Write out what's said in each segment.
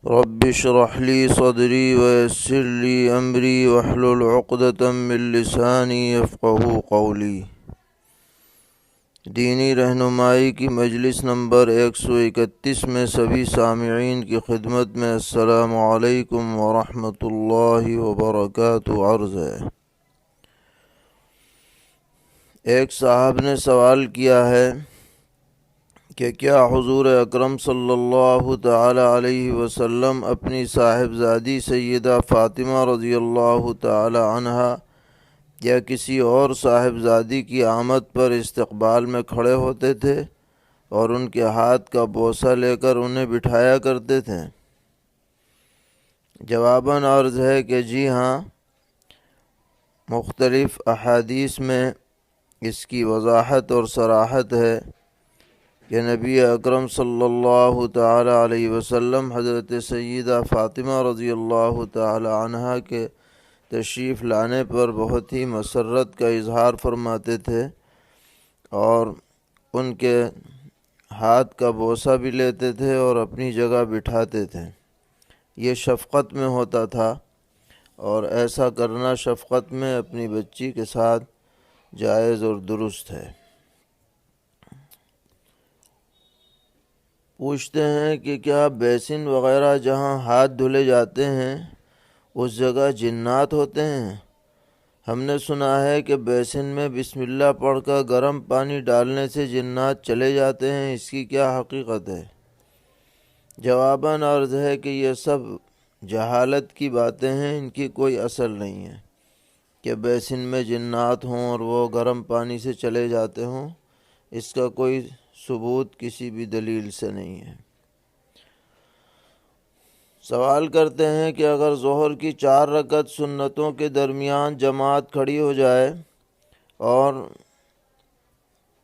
رب اشرح لي صدري ويسر لي أمري واحلل عقدة من لساني يفقهوا قولي۔ دینی رہنمائی کی مجلس نمبر 131 میں سبھی سامعین کی خدمت میں السلام علیکم ورحمۃ اللہ وبرکاتہ عرض ہے۔ ایک صاحب نے سوال کیا ہے کہ کیا حضور اکرم صلی اللہ تعالی علیہ وسلم اپنی صاحبزادی سیدہ فاطمہ رضی اللہ تعالی عنہا یا کسی اور صاحبزادی کی آمد پر استقبال میں کھڑے ہوتے تھے اور ان کے ہاتھ کا بوسہ لے کر انہیں بٹھایا کرتے تھے؟ جواباً عرض ہے کہ جی ہاں، مختلف احادیث میں اس کی وضاحت اور صراحت ہے کہ نبی اکرم صلی اللہ تعالی علیہ وسلم حضرت سیدہ فاطمہ رضی اللہ تعالی عنہا کے تشریف لانے پر بہت ہی مسرت کا اظہار فرماتے تھے اور ان کے ہاتھ کا بوسہ بھی لیتے تھے اور اپنی جگہ بٹھاتے تھے۔ یہ شفقت میں ہوتا تھا اور ایسا کرنا شفقت میں اپنی بچی کے ساتھ جائز اور درست ہے۔ پوچھتے ہیں کہ کیا بیسن وغیرہ جہاں ہاتھ دھلے جاتے ہیں اس جگہ جنات ہوتے ہیں؟ ہم نے سنا ہے کہ بیسن میں بسم اللہ پڑھ کر گرم پانی ڈالنے سے جنات چلے جاتے ہیں، اس کی کیا حقیقت ہے؟ جواباً عرض ہے کہ یہ سب جہالت کی باتیں ہیں، ان کی کوئی اصل نہیں ہے کہ بیسن میں جنات ہوں اور وہ گرم پانی سے چلے جاتے ہوں۔ اس کا کوئی ثبوت کسی بھی دلیل سے نہیں ہے۔ سوال کرتے ہیں کہ اگر ظہر کی 4 رکعت سنتوں کے درمیان جماعت کھڑی ہو جائے اور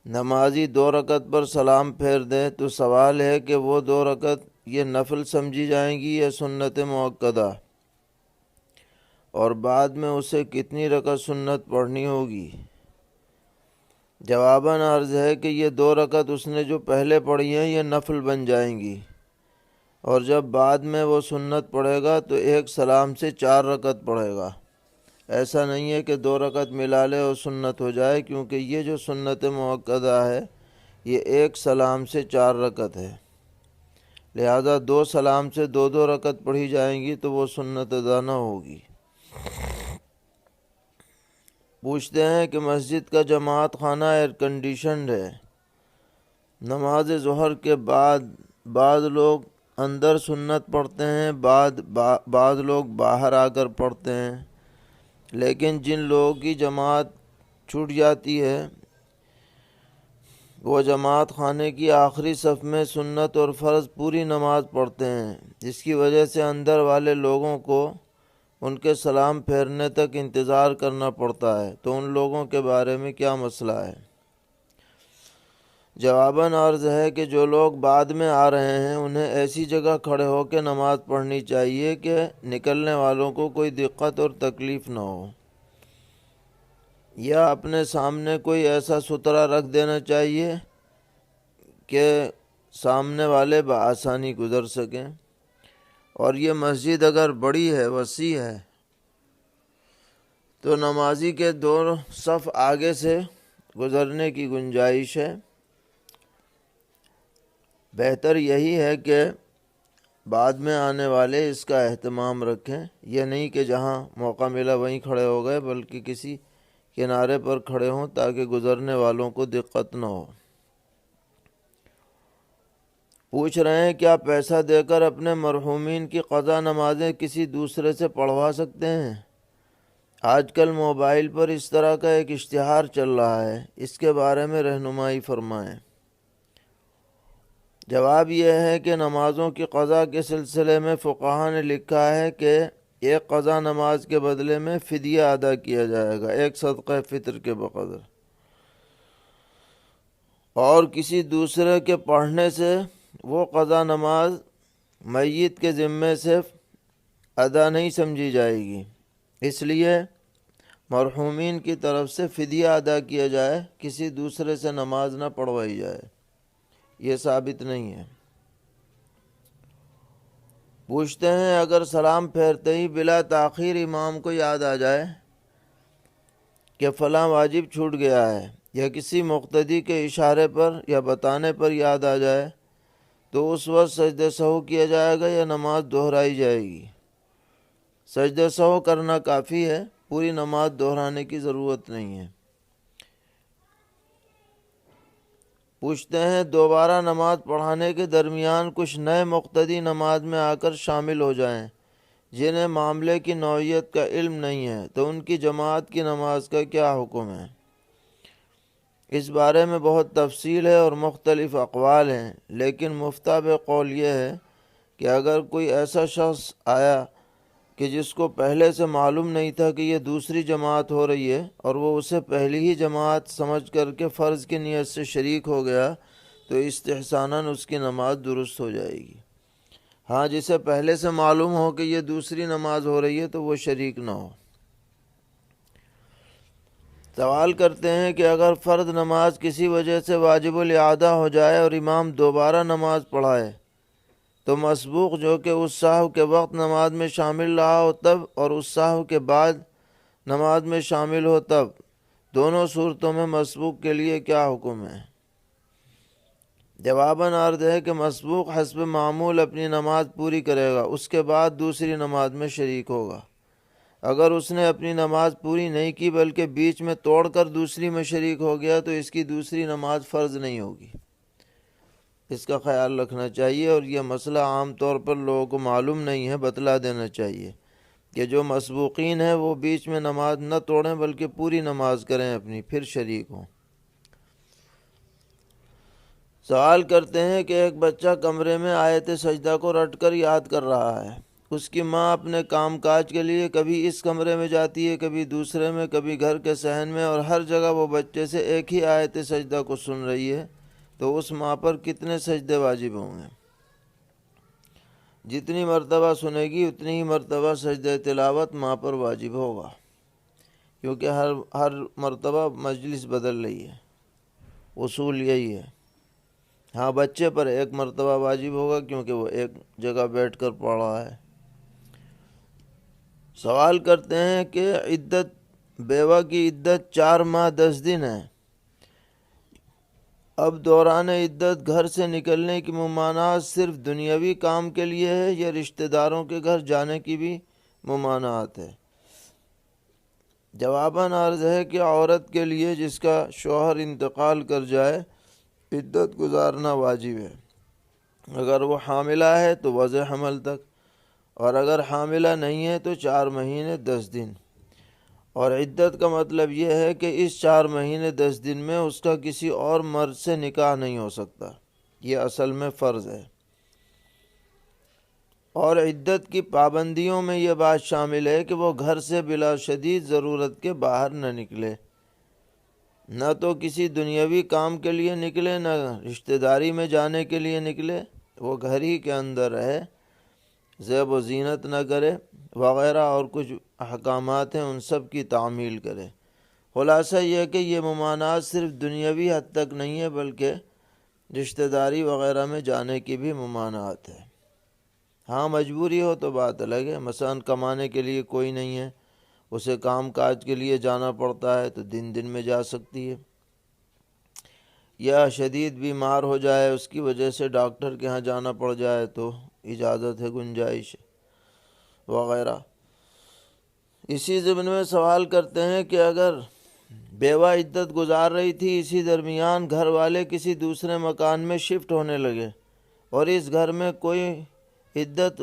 نمازی 2 رکعت پر سلام پھیر دے تو سوال ہے کہ وہ 2 رکعت یہ نفل سمجھی جائیں گی یا سنت مؤکدہ، اور بعد میں اسے کتنی رکعت سنت پڑھنی ہوگی؟ جواباً عرض ہے کہ یہ 2 رکعت اس نے جو پہلے پڑھی ہیں یہ نفل بن جائیں گی، اور جب بعد میں وہ سنت پڑھے گا تو ایک سلام سے 4 رکعت پڑھے گا۔ ایسا نہیں ہے کہ 2 رکعت ملا لے اور سنت ہو جائے، کیونکہ یہ جو سنت مؤکدہ ہے یہ ایک سلام سے 4 رکعت ہے، لہذا 2 سلام سے 2 رکعت پڑھی جائیں گی تو وہ سنت ادا نہ ہوگی۔ پوچھتے ہیں کہ مسجد کا جماعت خانہ ایئر کنڈیشنڈ ہے، نماز ظہر کے بعد لوگ اندر سنت پڑھتے ہیں، بعض لوگ باہر آ کر پڑھتے ہیں، لیکن جن لوگوں کی جماعت چھوٹ جاتی ہے وہ جماعت خانے کی آخری صف میں سنت اور فرض پوری نماز پڑھتے ہیں، جس کی وجہ سے اندر والے لوگوں کو ان کے سلام پھیرنے تک انتظار کرنا پڑتا ہے، تو ان لوگوں کے بارے میں کیا مسئلہ ہے؟ جواباً عرض ہے کہ جو لوگ بعد میں آ رہے ہیں انہیں ایسی جگہ کھڑے ہو کے نماز پڑھنی چاہیے کہ نکلنے والوں کو کوئی دقت اور تکلیف نہ ہو، یا اپنے سامنے کوئی ایسا سترہ رکھ دینا چاہیے کہ سامنے والے بآسانی گزر سکیں۔ اور یہ مسجد اگر بڑی ہے، وسیع ہے، تو نمازی کے 2 صف آگے سے گزرنے کی گنجائش ہے۔ بہتر یہی ہے کہ بعد میں آنے والے اس کا اہتمام رکھیں، یہ نہیں کہ جہاں موقع ملا وہیں کھڑے ہو گئے، بلکہ کسی کنارے پر کھڑے ہوں تاکہ گزرنے والوں کو دقت نہ ہو۔ پوچھ رہے ہیں کیا پیسہ دے کر اپنے مرحومین کی قضا نمازیں کسی دوسرے سے پڑھوا سکتے ہیں؟ آج کل موبائل پر اس طرح کا ایک اشتہار چل رہا ہے، اس کے بارے میں رہنمائی فرمائیں۔ جواب یہ ہے کہ نمازوں کی قضا کے سلسلے میں فقہا نے لکھا ہے کہ ایک قضا نماز کے بدلے میں فدیہ ادا کیا جائے گا، ایک صدقہ فطر کے بقدر، اور کسی دوسرے کے پڑھنے سے وہ قضا نماز میت کے ذمے سے ادا نہیں سمجھی جائے گی، اس لیے مرحومین کی طرف سے فدیہ ادا کیا جائے، کسی دوسرے سے نماز نہ پڑھوائی جائے، یہ ثابت نہیں ہے۔ پوچھتے ہیں اگر سلام پھیرتے ہی بلا تاخیر امام کو یاد آ جائے کہ فلاں واجب چھوٹ گیا ہے، یا کسی مقتدی کے اشارے پر یا بتانے پر یاد آ جائے، تو اس وقت سجدہ سہو کیا جائے گا یا نماز دہرائی جائے گی؟ سجدہ سہو کرنا کافی ہے، پوری نماز دہرانے کی ضرورت نہیں ہے۔ پوچھتے ہیں دوبارہ نماز پڑھانے کے درمیان کچھ نئے مقتدی نماز میں آ کر شامل ہو جائیں جنہیں معاملے کی نوعیت کا علم نہیں ہے، تو ان کی جماعت کی نماز کا کیا حکم ہے؟ اس بارے میں بہت تفصیل ہے اور مختلف اقوال ہیں، لیکن مفتابِ قول یہ ہے کہ اگر کوئی ایسا شخص آیا کہ جس کو پہلے سے معلوم نہیں تھا کہ یہ دوسری جماعت ہو رہی ہے، اور وہ اسے پہلی ہی جماعت سمجھ کر کے فرض کی نیت سے شریک ہو گیا، تو استحساناً اس کی نماز درست ہو جائے گی۔ ہاں، جسے پہلے سے معلوم ہو کہ یہ دوسری نماز ہو رہی ہے تو وہ شریک نہ ہو۔ سوال کرتے ہیں کہ اگر فرض نماز کسی وجہ سے واجب الاعادہ ہو جائے اور امام دوبارہ نماز پڑھائے، تو مسبوق جو کہ اس سہو کے وقت نماز میں شامل رہا ہو تب، اور اس سہو کے بعد نماز میں شامل ہو تب، دونوں صورتوں میں مسبوق کے لیے کیا حکم ہے؟ جواباً عرض ہے کہ مسبوق حسب معمول اپنی نماز پوری کرے گا، اس کے بعد دوسری نماز میں شریک ہوگا۔ اگر اس نے اپنی نماز پوری نہیں کی بلکہ بیچ میں توڑ کر دوسری میں شریک ہو گیا، تو اس کی دوسری نماز فرض نہیں ہوگی۔ اس کا خیال رکھنا چاہیے، اور یہ مسئلہ عام طور پر لوگوں کو معلوم نہیں ہے، بتلا دینا چاہیے کہ جو مسبوقین ہیں وہ بیچ میں نماز نہ توڑیں بلکہ پوری نماز کریں اپنی، پھر شریک ہوں۔ سوال کرتے ہیں کہ ایک بچہ کمرے میں آیت سجدہ کو رٹ کر یاد کر رہا ہے۔ اس کی ماں اپنے کام کاج کے لیے کبھی اس کمرے میں جاتی ہے، کبھی دوسرے میں، کبھی گھر کے صحن میں، اور ہر جگہ وہ بچے سے ایک ہی آیت سجدہ کو سن رہی ہے، تو اس ماں پر کتنے سجدے واجب ہوں گے؟ جتنی مرتبہ سنے گی اتنی ہی مرتبہ سجدہ تلاوت ماں پر واجب ہوگا، کیونکہ ہر مرتبہ مجلس بدل رہی ہے، اصول یہی ہے۔ ہاں، بچے پر ایک مرتبہ واجب ہوگا کیونکہ وہ ایک جگہ بیٹھ کر پڑھ رہا ہے۔ سوال کرتے ہیں کہ بیوہ کی عدت 4 ماہ 10 دن ہے۔ اب دوران عدت گھر سے نکلنے کی ممانعت صرف دنیاوی کام کے لیے ہے یا رشتہ داروں کے گھر جانے کی بھی ممانعت ہے؟ جواباً عرض ہے کہ عورت کے لیے جس کا شوہر انتقال کر جائے عدت گزارنا واجب ہے۔ اگر وہ حاملہ ہے تو وضع حمل تک، اور اگر حاملہ نہیں ہے تو 4 مہینے 10 دن۔ اور عدت کا مطلب یہ ہے کہ اس 4 مہینے 10 دن میں اس کا کسی اور مرد سے نکاح نہیں ہو سکتا، یہ اصل میں فرض ہے۔ اور عدت کی پابندیوں میں یہ بات شامل ہے کہ وہ گھر سے بلا شدید ضرورت کے باہر نہ نکلے، نہ تو کسی دنیاوی کام کے لیے نکلے، نہ رشتہ داری میں جانے کے لیے نکلے، وہ گھر ہی کے اندر رہے، زیب و زینت نہ کرے وغیرہ، اور کچھ احکامات ہیں ان سب کی تعمیل کرے۔ خلاصہ یہ کہ یہ ممانعت صرف دنیاوی حد تک نہیں ہے بلکہ رشتہ داری وغیرہ میں جانے کی بھی ممانعت ہے۔ ہاں، مجبوری ہو تو بات الگ ہے، مثلا کمانے کے لیے کوئی نہیں ہے، اسے کام کاج کے لیے جانا پڑتا ہے تو دن میں جا سکتی ہے، یا شدید بیمار ہو جائے اس کی وجہ سے ڈاکٹر کے ہاں جانا پڑ جائے تو اجازت ہے، گنجائش وغیرہ۔ اسی ضمن میں سوال کرتے ہیں کہ اگر بیوہ عدت گزار رہی تھی، اسی درمیان گھر والے کسی دوسرے مکان میں شفٹ ہونے لگے اور اس گھر میں کوئی عدت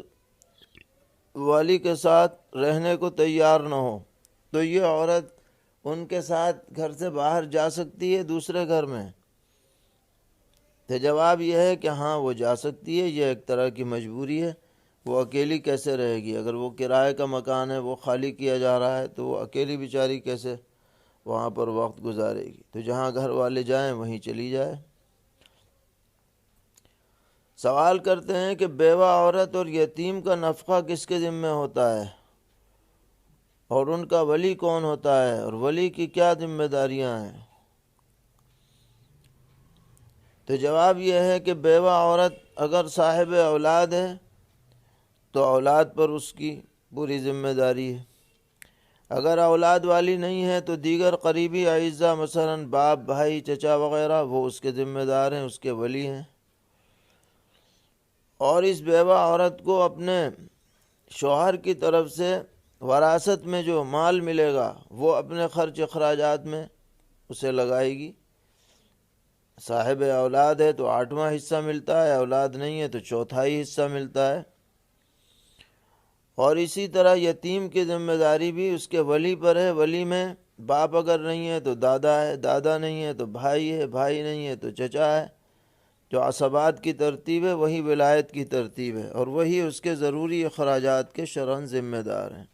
والی کے ساتھ رہنے کو تیار نہ ہو، تو یہ عورت ان کے ساتھ گھر سے باہر جا سکتی ہے دوسرے گھر میں؟ تو جواب یہ ہے کہ ہاں، وہ جا سکتی ہے، یہ ایک طرح کی مجبوری ہے۔ وہ اکیلی کیسے رہے گی؟ اگر وہ کرائے کا مکان ہے، وہ خالی کیا جا رہا ہے، تو وہ اکیلی بیچاری کیسے وہاں پر وقت گزارے گی؟ تو جہاں گھر والے جائیں وہیں چلی جائے۔ سوال کرتے ہیں کہ بیوہ عورت اور یتیم کا نفقہ کس کے ذمہ ہوتا ہے، اور ان کا ولی کون ہوتا ہے، اور ولی کی کیا ذمہ داریاں ہیں؟ تو جواب یہ ہے کہ بیوہ عورت اگر صاحب اولاد ہے تو اولاد پر اس کی پوری ذمہ داری ہے۔ اگر اولاد والی نہیں ہے تو دیگر قریبی اعزاء مثلا باپ، بھائی، چچا وغیرہ وہ اس کے ذمہ دار ہیں، اس کے ولی ہیں۔ اور اس بیوہ عورت کو اپنے شوہر کی طرف سے وراثت میں جو مال ملے گا وہ اپنے خرچ اخراجات میں اسے لگائے گی۔ صاحب اولاد ہے تو 8واں حصہ ملتا ہے، اولاد نہیں ہے تو 1/4 حصہ ملتا ہے۔ اور اسی طرح یتیم کی ذمہ داری بھی اس کے ولی پر ہے۔ ولی میں باپ اگر نہیں ہے تو دادا ہے، دادا نہیں ہے تو بھائی ہے، بھائی نہیں ہے تو چچا ہے۔ جو عصبات کی ترتیب ہے وہی ولایت کی ترتیب ہے، اور وہی اس کے ضروری اخراجات کے شرعاً ذمہ دار ہیں۔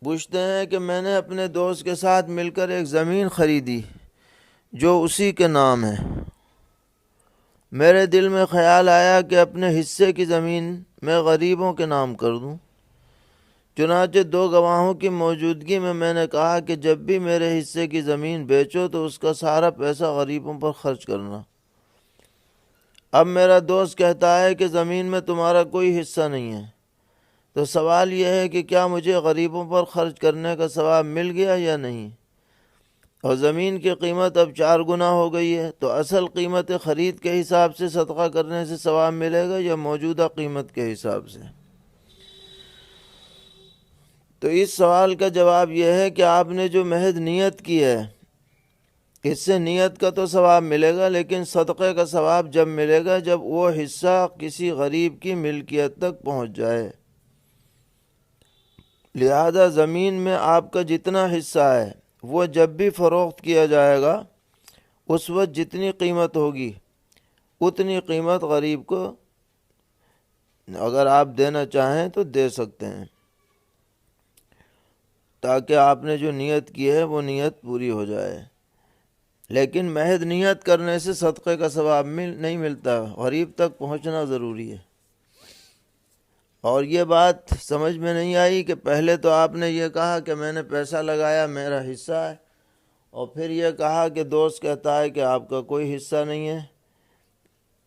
پوچھتے ہیں کہ میں نے اپنے دوست کے ساتھ مل کر ایک زمین خریدی جو اسی کے نام ہے۔ میرے دل میں خیال آیا کہ اپنے حصے کی زمین میں غریبوں کے نام کر دوں۔ چنانچہ 2 گواہوں کی موجودگی میں میں نے کہا کہ جب بھی میرے حصے کی زمین بیچو تو اس کا سارا پیسہ غریبوں پر خرچ کرنا۔ اب میرا دوست کہتا ہے کہ زمین میں تمہارا کوئی حصہ نہیں ہے، تو سوال یہ ہے کہ کیا مجھے غریبوں پر خرچ کرنے کا ثواب مل گیا یا نہیں؟ اور زمین کی قیمت اب 4 گنا ہو گئی ہے، تو اصل قیمت خرید کے حساب سے صدقہ کرنے سے ثواب ملے گا یا موجودہ قیمت کے حساب سے؟ تو اس سوال کا جواب یہ ہے کہ آپ نے جو محض نیت کی ہے اس سے نیت کا تو ثواب ملے گا، لیکن صدقے کا ثواب جب ملے گا جب وہ حصہ کسی غریب کی ملکیت تک پہنچ جائے۔ لہذا زمین میں آپ کا جتنا حصہ ہے وہ جب بھی فروخت کیا جائے گا اس وقت جتنی قیمت ہوگی اتنی قیمت غریب کو اگر آپ دینا چاہیں تو دے سکتے ہیں، تاکہ آپ نے جو نیت کی ہے وہ نیت پوری ہو جائے۔ لیکن محض نیت کرنے سے صدقے کا ثواب نہیں ملتا، غریب تک پہنچنا ضروری ہے۔ اور یہ بات سمجھ میں نہیں آئی کہ پہلے تو آپ نے یہ کہا کہ میں نے پیسہ لگایا، میرا حصہ ہے، اور پھر یہ کہا کہ دوست کہتا ہے کہ آپ کا کوئی حصہ نہیں ہے،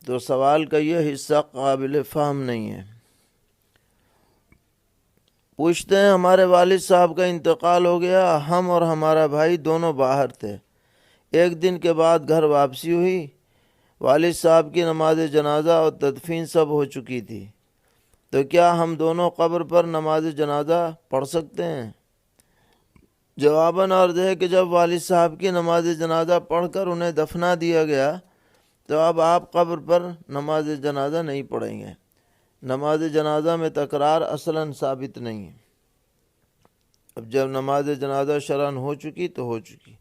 تو سوال کا یہ حصہ قابل فہم نہیں ہے۔ پوچھتے ہیں ہمارے والد صاحب کا انتقال ہو گیا، ہم اور ہمارا بھائی دونوں باہر تھے۔ ایک دن کے بعد گھر واپسی ہوئی، والد صاحب کی نماز جنازہ اور تدفین سب ہو چکی تھی، تو کیا ہم دونوں قبر پر نماز جنازہ پڑھ سکتے ہیں؟ جواباً عرض ہے کہ جب والد صاحب کی نماز جنازہ پڑھ کر انہیں دفنا دیا گیا تو اب آپ قبر پر نماز جنازہ نہیں پڑھیں گے۔ نماز جنازہ میں تکرار اصلاً ثابت نہیں ہے۔ اب جب نماز جنازہ شرعاً ہو چکی تو ہو چکی،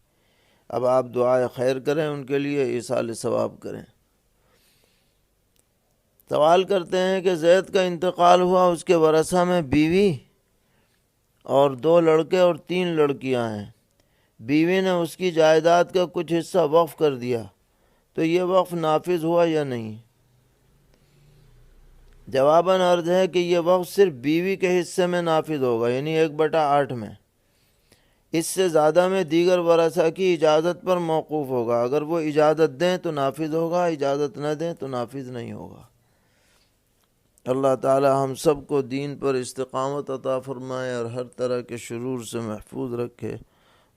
اب آپ دعائے خیر کریں، ان کے لیے ایصال ثواب کریں۔ سوال کرتے ہیں کہ زید کا انتقال ہوا، اس کے ورثہ میں بیوی اور 2 لڑکے اور 3 لڑکیاں ہیں۔ بیوی نے اس کی جائیداد کا کچھ حصہ وقف کر دیا، تو یہ وقف نافذ ہوا یا نہیں؟ جواباً عرض ہے کہ یہ وقف صرف بیوی کے حصے میں نافذ ہوگا، یعنی 1/8 میں۔ اس سے زیادہ میں دیگر ورثہ کی اجازت پر موقوف ہوگا، اگر وہ اجازت دیں تو نافذ ہوگا، اجازت نہ دیں تو نافذ نہیں ہوگا۔ اللہ تعالی ہم سب کو دین پر استقامت عطا فرمائے اور ہر طرح کے شرور سے محفوظ رکھے۔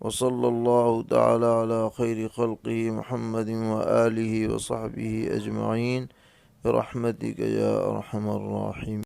وصلی اللہ تعالی علی خیر خلقہ محمد وآلہ وصحبہ اجمعین برحمتک یا ارحم الراحمین۔